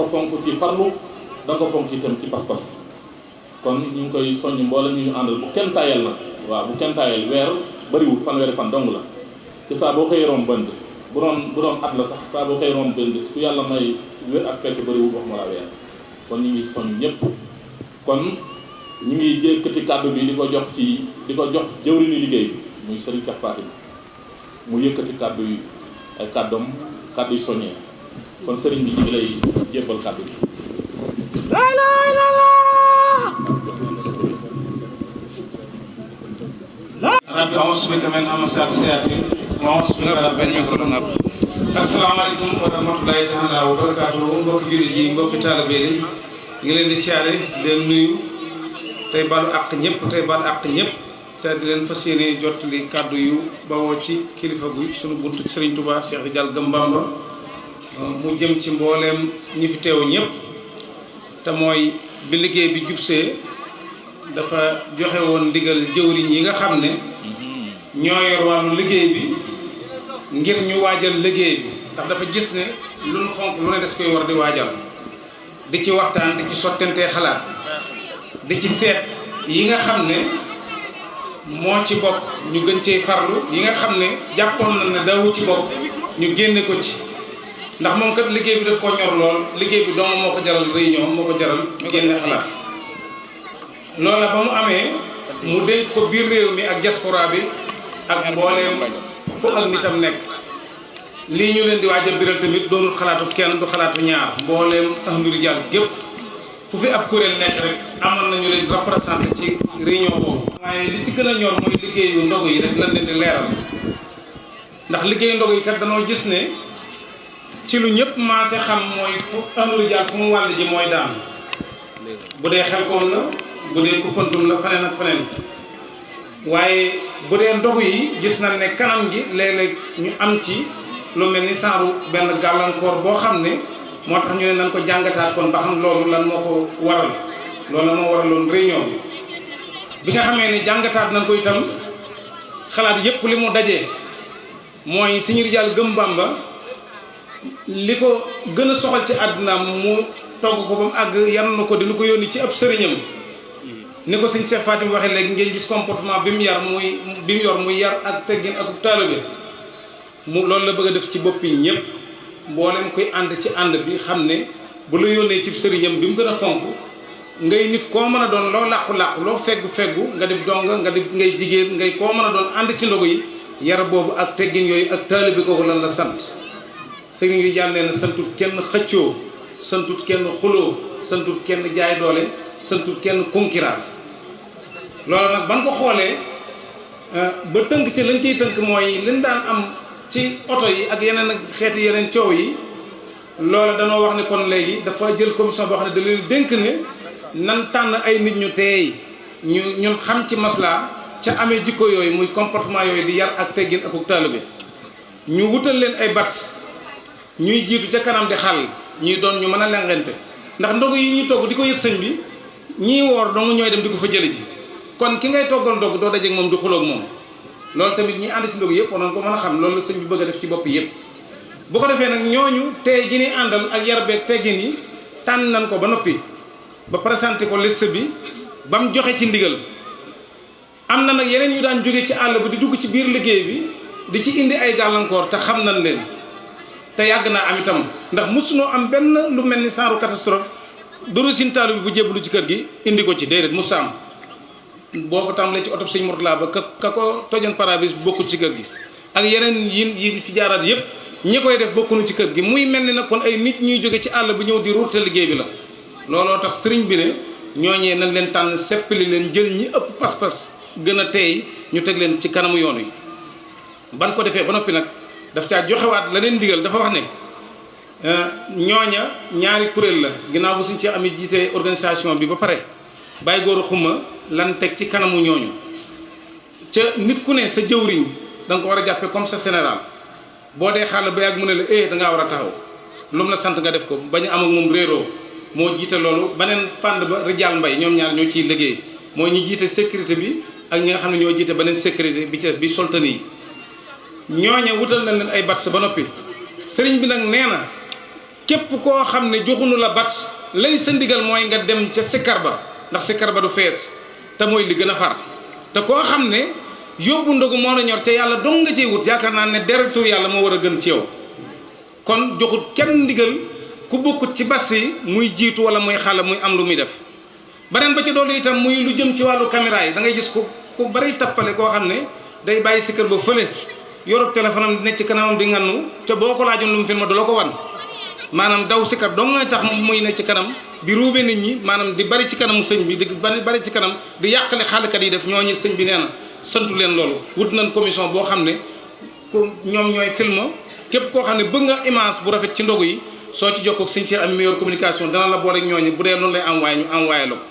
ko fonk ci farlu da nga ko fonk itam ci pas-pas kon ñu ngi koy soññ mboolem ñu àndal bu kenn tayal nag waaw bu kenn tayal weer bëriwul fanweeri fan dong la te saa boo xëy romb benn bés bu doon at la sax saa boo xëy romb benn bés ku yàlla may wér ak fekk bëriwul wax ma laa weer kon ñu ngi soññ ñëpp kon ñu ngi jëkkati kàddu bi di ko jox jëwriñu liggéey bi muy Serigne Cheikh Fatim mu yëkkati kàddu yi ay kàddoom kàddu yi soññee kon Serigne bi ñu ngi lay jébbal kàddu bi. rabbi a'uuzu bika min hamazaati shayaatiin wa a'uuzu bika rabbi an yahduruun. asalaamaaleykum wa rahmatulahi taala wa barakaatuhu mbokki jullit yi mbokki taalibe yi ngi leen di siyaare di leen nuyu tey balu àq ñëpp te di leen fas yéene jottali kàddu yu bawoo ci kilifa gu sunu buntu Serigne Touba Cheikh Ridial Gëm Bamba mu jëm ci mbooleem ñi fi teew ñëpp te mooy bi liggéey bi jubsee dafa joxe woon ndigal jëwriñ yi nga xam ne ñoo yor wàllu liggéey bi ngir ñu waajal liggéey bi ndax dafa gis ne lu nu fonk lu ne des koy war di waajal di ci waxtaan di ci sottantee xalaat di ci seet yi nga xam ne moo ci bokk ñu gën cee farlu yi nga xam ne jàppoon na ne daawu ci bokk ñu génne ko ci ndax moom kat liggéey bi daf ko ñor lool liggéey bi dong moo ko jaral réunion moo ko jaral génne xalaat loola ba mu amee mu dénk ko biir réew mi ak diaspora bi ak mbooleem fu ak nitam nekk lii ñu leen di waaj a biral tamit doonul xalaatu kenn du xalaatu ñaar mbooleem Ahlu Ridial gépp fu fi ab kuréel nekk rek amoon nañu leen représenté ci réunion boobu waaye li ci gën a ñor mooy liggéeyu ndogu yi rek lan leen di leeral ndax liggéeyu ndogu yi kat danoo gis ne ci lu ñëpp maase xam mooy fu Ahlu Ridial fu mu wàll ji mooy daan bu dee Xelkom la bu dee Koupantoum la faneen ak faneen waaye bu dee ndogu yi gis nañ ne kanam gi léeg-léeg ñu am ci lu mel ni saaru benn gàllankoor boo xam ne moo tax ñu ne nañ ko jàngataat kon ba xam loolu lan moo ko waral loolu la moo waraloon réunion bi nga xamee ne jàngataat nañ ko itam xalaat yépp li mu dajee mooy Serigne Ridial Gëm Bamba li ko gën a soxal ci àdduna mu togg ko ba mu àgg yan na ko dina ko yónni ci ab sëriñam ni ko Serigne Cheikh Fatim waxee léegi ngeen gis comportement bi mu yor muy yar ak teggin ak taalibe mu loolu la bëgg a def ci boppi ñëpp mboolem koy ànd ci ànd bi xam ne bu la yónnee ci sëriñam bi mu gën a fonk ngay nit koo mën a doon loo làqu-làqu loo feggu nga def dong nga def ngay jigéen ngay koo mën a doon ànd ci ndogu yi yar boobu ak teggin yooyu ak taalibe kooku lan la sant Serigne Ridial nee na santut kenn xëccoo santut kenn xuloo santut kenn jaay doole santut kenn concurrence loolu nag ban ko xoolee ba tënk ci lañ ciy tënk mooy liñ daan am ci oto yi ak yeneen ak xeeti yeneen coow yi loolu danoo wax ne kon léegi dafa jël commission boo xam ne da leen dénk ne nan tànn ay nit ñu teey ñun xam ci maslaa ca amee jikko yooyu muy comportement yooyu di yar ak teggin ak taalibe ñu wutal leen ay bats ñuy jiitu ca kanam di xàll ñuy doon ñu mën a lengente ndax ndogu yi ñuy togg di ko yët sëñ bi ñii woor dong ñooy dem di ko fa jële ji kon ki ngay toggal ndog doo dajeeg moom di xuloog moom loolu tamit ñi ànd ci ndog yëpp wanoon ko mën a xam loolu la sëñ bi bëgg a def ci bopp yëpp bu ko defee nag ñooñu tey ji ni àndal ak yar beeg teggin yi tànn nañ ko ba noppi ba présenté ko liste bi ba mu joxe ci ndigal am na nag yeneen yu daan jóge ci àll bi di dugg ci biir liggéey bi di ci indi ay gàllankoor te xam nañ leen te yàgg naa am itam ndax mosunoo am benn lu mel ni genre catastrophe d'origine taalibe bi bu jébbalu ci kër gi indi ko ci déedéet musa am boo ko tàmbalee ci oto Sëñ Mourtala ba ka ko tojoon parabis bokkul ci kër gi ak yeneen yi fi jaaraat yëpp ñi koy def bokkuñu ci kër gi muy mel ni nag kon ay nit ñuy jóge ci àll bi ñëw di ruurte liggéey bi la looloo tax sëriñ bi ne ñooñee nañ leen tànn seppali leen jël ñi ëpp pas-pas gën a teey ñu teg leen ci kanamu yoon wi ban ko defee ba noppi nag daf caa joxewaat la leen digal dafa wax ne ñooña ñaari kuréel la ginnaaw bu suñ ci amee jiite organisation bi ba pare bàyyi góor a xuma lan teg ci kanamu ñooñu ca nit ku ne sa jëwriñ da nga ko war a jàppe comme sa général boo dee xàll ba yàgg mu ne la da ngaa war a taxaw lu mu la sant nga def ko bañ a am ak moom réeroo moo jiite loolu beneen fànn ba Ridial Mbay ñoom ñaar ñoo ciy liggéey mooy ñi jiite sécurité bi ak ñi nga xam ne ñoo jiite beneen sécurité bi ci des bi soltani yi ñooñe wutal na leen ay bats ba noppi sëriñ bi nag nee na képp koo xam ne joxunu la bat lay sa ndigal mooy nga dem ca sikkar ba ndax sikkar ba du fees te mooy li gën a far te koo xam ne yóbbu ndogu moo la ñor te yàlla dong nga cee wut yaakaar naa ne deret tur yàlla moo war a gën ci yow kon joxut kenn ndigal ku bokkut ci bas yi muy jiitu wala muy xàll muy am lu muy def beneen ba ci doolu itam muy lu jëm ci wàllu caméra yi da ngay gis ku bari tappale koo xam ne day bàyyi sikkar ba fële yorub téléphone am ne ci kanamam di ngannu te boo ko laajoon lu mu filma du la ko wan maanaam daw sikkar dong ngay tax muy ne ci kanam di ruube nit ñi maanaam di bari ci kanamu sëñ bi di bari ci kanam di yàqale xàllkat yi def ñooñu sëñ bi nee na santu leen loolu wut nañ commission boo xam ne ku ñoom ñooy film képp koo xam ne bëgg nga image bu rafet ci ndogu yi soo ci jokkoo ak sëñ Cheikh am meilleure communication dana la boole ak ñooñu bu dee noonu lay envoyé ñu envoyé la ko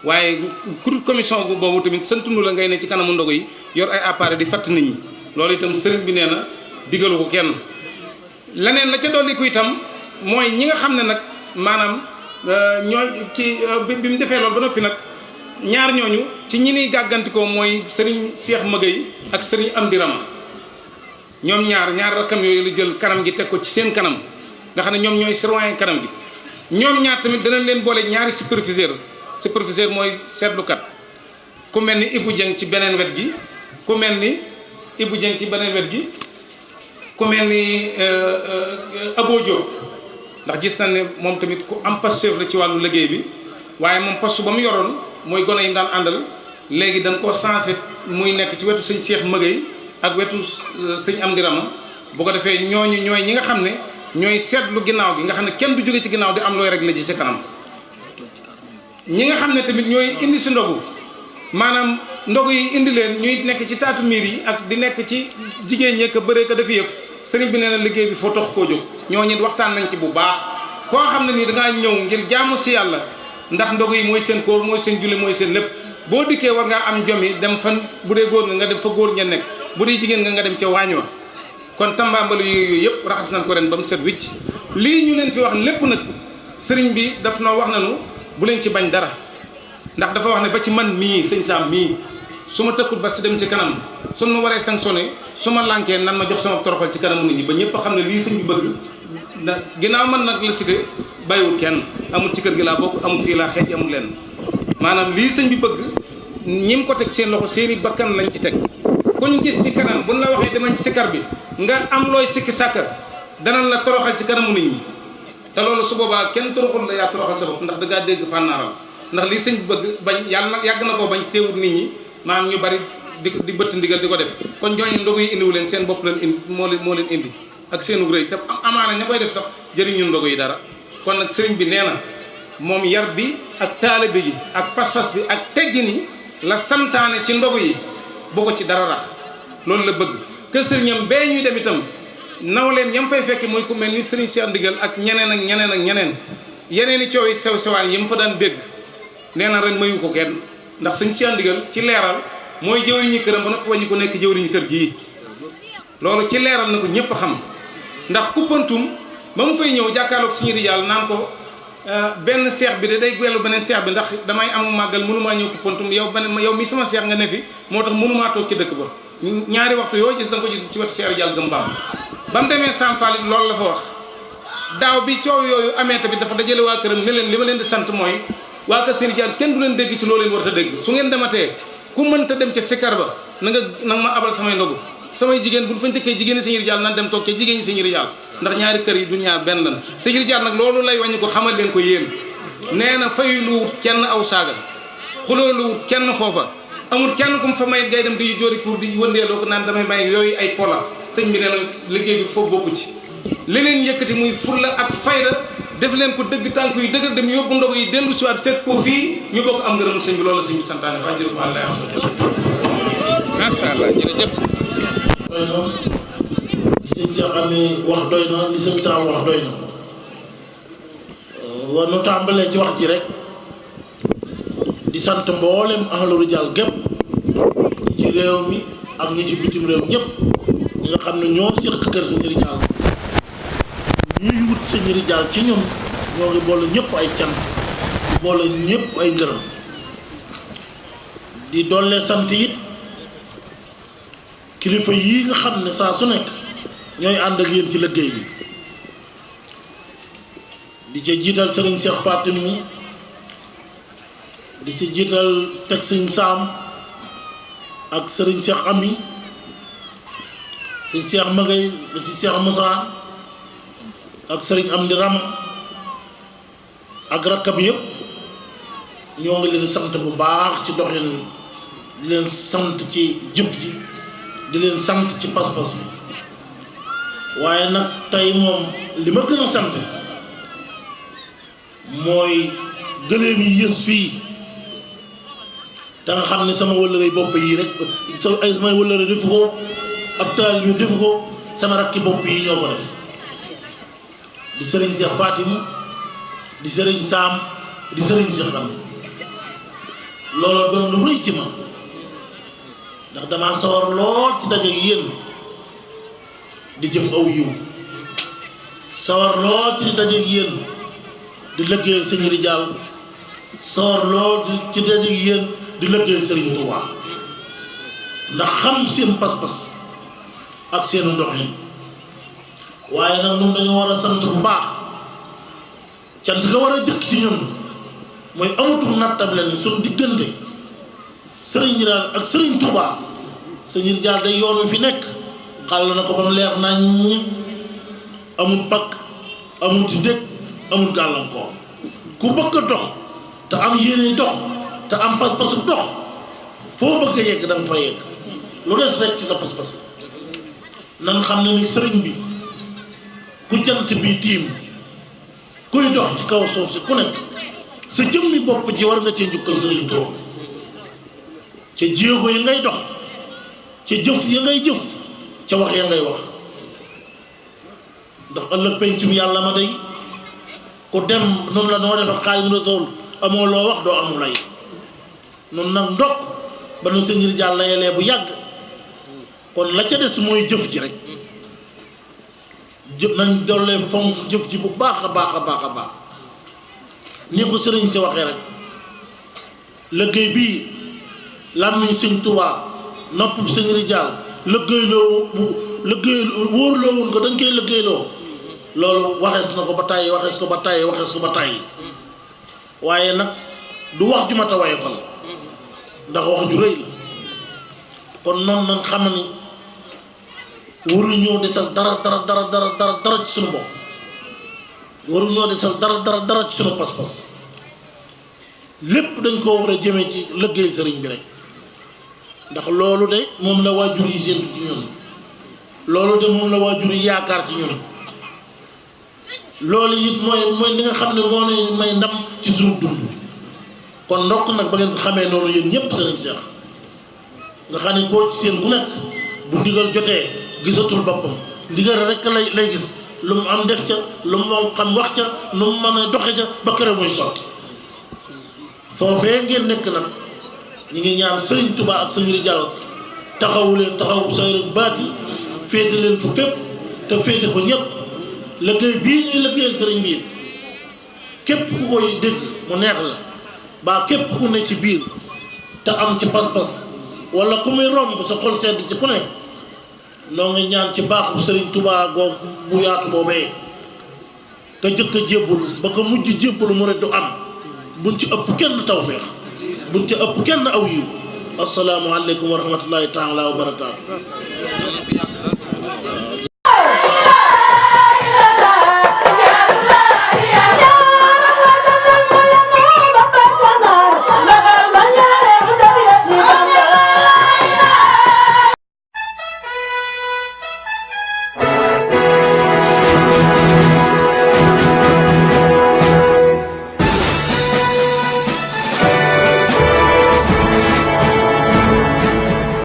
waaye ku commission boobu tamit santunu la ngay ne ci kanamu ndogu yi yor ay appareil di fatt nit ñi loolu itam sëriñ bi nee na digalu ko kenn leneen la ca dolli ko itam mooy ñi nga xam ne nag maanaam ñooy ci bi mu defee loolu ba noppi nag ñaar ñooñu ci ñi niy gàggantikoo mooy sëriñ Cheikh Magay ak sëriñ Amdi Rama ñoom ñaar rakkam yooyu la jël kanam gi teg ko ci seen kanam nga xam ne ñoom ñooy surveiller kanam gi ñoom ñaar tamit danañ leen boole ñaari superviseur mooy seetlukat ku mel ni Ibou Dieng ci beneen wet gi ku mel ni Ibou Dieng ci beneen wet gi ku mel ni Abo Diop ndax gis nañ ne moom tamit ku am passif la ci wàllu liggéey bi waaye moom poste ba mu yoroon mooy gone yi mu daan àndal léegi dañ koo changé muy nekk ci wetu sëñ Cheikh Magay ak wetu sëñ Amdi Rama bu ko defee ñooñu ñooy ñi nga xam ne ñooy seetlu ginnaaw gi nga xam ne kenn du jóge ci ginnaaw di am looy réglé ji ci kanam ñi nga xam ne tamit ñooy indi si ndogu maanaam ndogu yi indi leen ñuy nekk ci taatu miir yi ak di nekk ci jigéen ñi ko bëree ko dafa yëf sëriñ bi nee na liggéey bi foo tax koo jóg ñooñu waxtaan nañ ci bu baax koo xam ne nii dangaa ñëw ngir jaamu si yàlla ndax ndogu yi mooy seen kóor mooy seen julli mooy seen lépp boo dikkee war ngaa am jomi dem fan bu dee góor nga dem fa góor ña nekk bu dee jigéen nga dem ca waañ wa kon tambaambalu yooyu yëpp raxas nañ ko ren ba mu set wicc lii ñu leen fi wax lépp nag sëriñ bi daf noo wax nañu bu leen ci bañ dara ndax dafa wax ne ba ci man mii sëñ Sam mii su ma tëkkut ba si dem ci kanam su ma waree sanctionné su ma lànkee nan ma jox sama toroxal ci kanamu nit ñi ba ñëpp xam ne lii sëñ bi bëgg na ginnaaw man nag la cité bàyyiwul kenn amul ci kër gi laa bokk amul fii laa xeej amul leen maanaam lii sëñ bi bëgg ñim ko teg seen loxo seeni bakkan lañ ci teg kuñ gis ci kanam buñ la waxee demañ ci sikar bi nga am looy sikki sàkka danañ la toroxal ci kanamu nit ñi te loolu su boobaa kenn toroxul la yaa toroxal sa bopp ndax da ngaa dégg fànnaaral ndax lii sëñ bi bëgg bañ yàlla nag yàgg na koo bañ teewut nit ñi maanaam ñu bari di bëtt ndigal di ko def kon ñooñu ndogu yi indiwu leen seen bopp leen indi moo leen indi ak seenu rëy te amaana ña koy def sax jëriñu ndogu yi dara kon nag sëriñ bi nee na moom yar bi ak taalibe gi ak pas-pas bi ak teggin yi la santaane ci ndogu yi bu ko ci dara rax loolu la bëgg que sëriñam bee ñuy dem itam nawleem ñam fay fekk muy ku mel ni sëriñ Cheikh Ndigal ak ñeneen yeneen i coow yi sew sewaan yi mu fa daan dégg nee na ren mayu ko kenn ndax sëñ Cheikh Ndigal ci leeral mooy jëwriñu këram ba noppi wañu ko nekk jëwriñu kër gii loolu ci leeral na ko ñëpp xam ndax kuppantum ba mu fay ñëw jàkkaarloog suñu rijaal naan ko benn seex bi de day gwellu beneen seex bi ndax damay am màggal mënumaa ñëw kuppantum yow mi sama seex nga ne fi moo tax mënumaa toog ci dëkk ba ñaari waxtu yoo gis da nga ko gis ci wetu seex rijaal gëm baam ba mu demee Samfal loolu la fa wax daaw bi coow yooyu amee tamit dafa dajale waa këram ne leen li ma leen di sant mooy waa kër Sëriñ Jaal kenn du leen dégg ci loo leen war a dégg su ngeen dematee ku mënta dem ca sikkar ba na nga ma abal samay ndogu samay jigéen bu ñu fa njëkkee jigéen ñi Sëriñ Jaal nan dem toog ca jigéen ñi Sëriñ Jaal ndax ñaari kër yi du ñaar benn lan Sëriñ Jaal nag loolu lay wàññi ko xamal leen ko yéen nee na fayu lu wut kenn aw saaga xuloo lu wut kenn foofa amul kenn ku mu fa may ngay dem di jóori pour di wëndeeloo ko naan damay may yooyu ay pola sëñ bi nee na liggéey bi foofu bokku ci li leen yëkkati muy fulla ak fayda def leen ko dëgg tànk yi dëgër dem yóbbu ndogu yi dellu siwaat fekk ko fii ñu bokk am ngërëmul sëñ bi loolu la sëñ bi santaane fa jërëjëf Allah macha allah jërëjëf doy na li sëñ Cheikh Ami wax doy na li sëñ Sam wax doy na war nu tàmbalee ci wax ji rek di sant mboolem ahlu rijaal gépp ñi ci réew mi ak ñi ci bitim réew ñëpp ñi nga xam ne ñoo séq kër Sëñ Rijaal ñuy wut Sëñ Rijaal ci ñun ñoo ngi boole ñëpp ay cant di boole ñëpp ay ngërëm di dolle sant it kilifa yii nga xam ne saa su nekk ñooy ànd ak yéen ci liggéey bi ci jiital sëriñ Cheikh Fatim mi di ci jiital teg sëriñ Saam ak sëriñ Cheikh Ami sëriñ Cheikh Magay di ci Cheikh Moussa ak sëriñ Amdi Ram ak rakkam yëpp ñoo ngi leen sant bu baax ci doxin di leen sant ci jëf ji di leen sant ci pas-pas bi waaye nag tey moom li ma gën a sant mooy gëléem yi yës fii da nga xam ne sama wëllëre bopp yi rek ay samay wëllëre defu ko ab taal yu defu ko sama rakki bopp yi ñoo ko def di sëriñ Cheikh Fatim di sëriñ Saam di sëriñ Cheikh Am looloo doon lu rëy ci ma ndax damaa sawar lool ci daje ak yéen di jëf aw yiw sawar lool ci daje ak yéen di lëggéeyal sëñ Rijaal sawar lool ci daje ak yéen di lëggéeyal sëriñ Tuubaa ndax xam seen pas-pas ak seen ndoxin waaye nag ñun dañoo war a sant bu baax cant nga war a jëkk ci ñun mooy amatul nattab leen suñu diggante sëriñ Rijaal ak sëriñ Tuubaa sëñ Rijaal day yoon wi fi nekk xàll na ko ba mu leer nañ amul pakk amul ci dëkk amul gàllankoor ku bëgg a dox te am yéene dox te am pas-pasu dox foo bëgg a yegg da nga fa yegg lu des rek ci sa pas-pas nan xam ne ni sëriñ bi ku jant bi tiim kuy dox ci kaw suuf si ku nekk sa jëmmi bopp ji war nga cee njukkal sëriñ Tuubaa ca jéego yi ngay dox ca jëf ya ngay jëf ca wax ya ngay wax ndax ëllëg pencum yàlla ma day ku dem noonu la noo def ak Xaadimu Rasuul amoo loo wax doo amul lay noonu nag ndokk ba nu sëñ Rijaal layalee bu yàgg kon la ca des mooy jëf ji rek jëf nañ dollee fonk jëf ji bu baax a baax a baax a baax ni ko sëriñ si waxee rek liggéey bii làmmiñ sëñ Tuubaa nopp sëñ Rijaal liggéeyloo bu liggéey wóorloo woon ko dañ koy liggéeyloo loolu waxees na ko ba tàyyi waxees ko ba tàyyi waxees ko ba tàyyi waaye nag du wax ju mat a woyofal ndax wax ju rëy la kon noonu nañ xam ni waruñoo desal dara dara ci suñu bopp waruñoo desal dara ci suñu pas-pas lépp dañ koo war a jëmee ci liggéeyal sëriñ bi rek ndax loolu de moom la waajur yi séentu ci ñun loolu de moom la waajur yi yaakaar ci ñun loolu it mooy li nga xam ne moo ne may ndam ci suñu dund kon ndokk nag ba ngeen ko xamee noonu yéen ñëpp sëriñ Cheikh nga xam ne koo ci seen ku nekk bu ndigal jotee gisatul boppam ndigal rek lay gis lu mu am def ca lu mu xam wax ca lu mu mën a doxe ca ba kër muy sotti foofee ngeen nekk nag ñu ngi ñaan sëriñ Tuubaa ak sëriñ Rijaal taxawu leen taxawu sayru baati féete leen fu fépp te féete ko ñëpp liggéey bii ñuy liggéeyal sëriñ bi képp ku koy dégg mu neex la baa képp ku ne ci biir te am ci pas-pas wala ku muy romb sa xol sedd ci ku ne noo ngi ñaan ci baaxu sëriñ Tuubaa goo bu yaatu boobee ka jëkk a jébbalu ba ko mujj jébbalu mu du am buñ ci ëpp kenn tawfeex buñ ci ëpp kenn aw yiw assalaamu aleykum wa rahmatullahi taala wa barakaatu